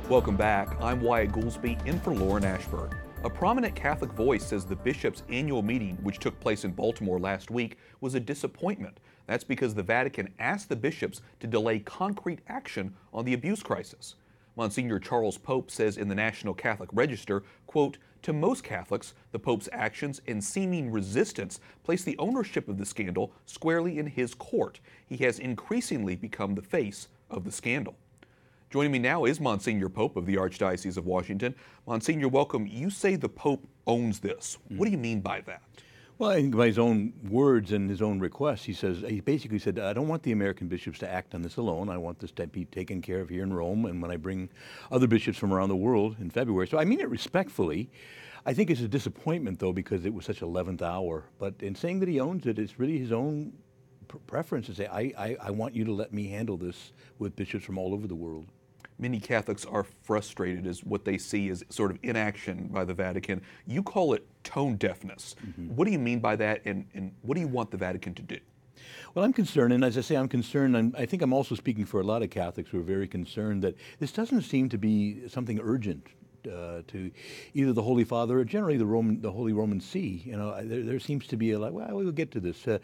Welcome back. I'm Wyatt Goolsby, in for Lauren Ashburn. A prominent Catholic voice says the bishop's annual meeting, which took place in Baltimore last week, was a disappointment. That's because the Vatican asked the bishops to delay concrete action on the abuse crisis. Monsignor Charles Pope says in the National Catholic Register, quote, "To most Catholics, the Pope's actions and seeming resistance place the ownership of the scandal squarely in his court. He has increasingly become the face of the scandal." Joining me now is Monsignor Pope of the Archdiocese of Washington. Monsignor, welcome. You say the Pope owns this. What do you mean by that? Well, I think by his own words and his own requests, he basically said, I don't want the American bishops to act on this alone. I want this to be taken care of here in Rome, and when I bring other bishops from around the world in February. So I mean it respectfully. I think it's a disappointment, though, because it was such 11th hour. But in saying that he owns it, it's really his own preference to say, I want you to let me handle this with bishops from all over the world. Many Catholics are frustrated as what they see as sort of inaction by the Vatican. You call it tone deafness. What do you mean by that, and what do you want the Vatican to do? Well, I'm concerned, and as I say, I'm concerned. I think I'm also speaking for a lot of Catholics who are very concerned that this doesn't seem to be something urgent to either the Holy Father or generally the Holy Roman See. You know, there seems to be a well, we'll get to this. There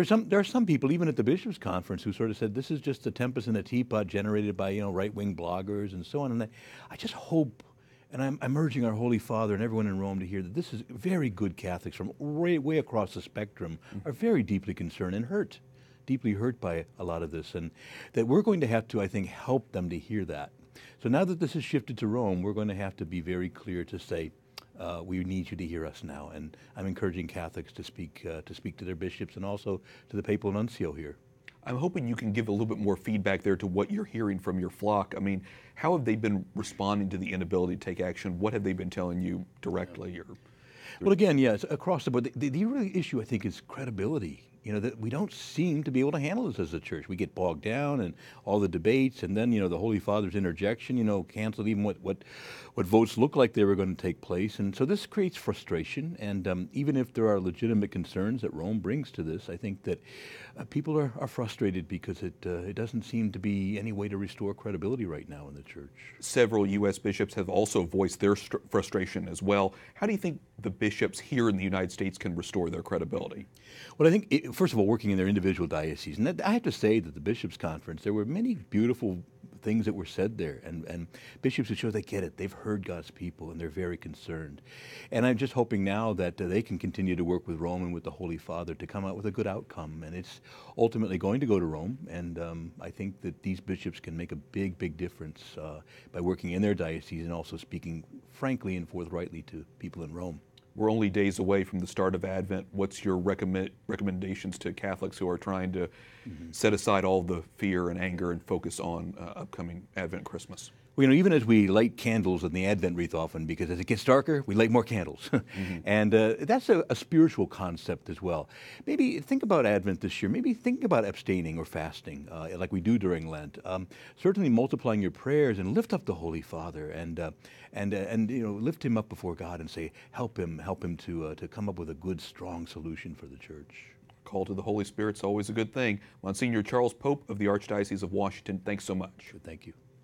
are some people, even at the bishops' conference, who sort of said this is just a tempest in a teapot generated by right-wing bloggers and so on. And I just hope, and I'm urging our Holy Father and everyone in Rome to hear that this is very good Catholics from way across the spectrum are very deeply concerned and deeply hurt by a lot of this, and that we're going to have to, I think, help them to hear that. So now that this has shifted to Rome, we're going to have to be very clear to say, we need you to hear us now. And I'm encouraging Catholics to speak to their bishops and also to the papal nuncio here. I'm hoping you can give a little bit more feedback there to what you're hearing from your flock. I mean, how have they been responding to the inability to take action? What have they been telling you directly? Well, again, yes, across the board. The real issue, I think, is credibility. You know, that we don't seem to be able to handle this as a church. We get bogged down in all the debates, and then, the Holy Father's interjection, canceled even what votes looked like they were going to take place. And so this creates frustration, and even if there are legitimate concerns that Rome brings to this, I think that people are frustrated because it doesn't seem to be any way to restore credibility right now in the church. Several U.S. bishops have also voiced their frustration as well. How do you think the bishops here in the United States can restore their credibility? Well, I think, first of all, working in their individual dioceses. And I have to say that the Bishops' Conference, there were many beautiful things that were said there, and bishops who show they get it. They've heard God's people, and they're very concerned. And I'm just hoping now that they can continue to work with Rome and with the Holy Father to come out with a good outcome. And it's ultimately going to go to Rome, and I think that these bishops can make a big difference by working in their diocese and also speaking frankly and forthrightly to people in Rome. We're only days away from the start of Advent. What's your recommendations to Catholics who are trying to set aside all the fear and anger and focus on upcoming Advent Christmas? Well, even as we light candles in the Advent wreath often, because as it gets darker, we light more candles. And that's a spiritual concept as well. Maybe think about Advent this year. Maybe think about abstaining or fasting like we do during Lent. Certainly multiplying your prayers and lift up the Holy Father and lift him up before God and say, help him to come up with a good, strong solution for the church. Call to the Holy Spirit's always a good thing. Monsignor Charles Pope of the Archdiocese of Washington, thanks so much. Thank you.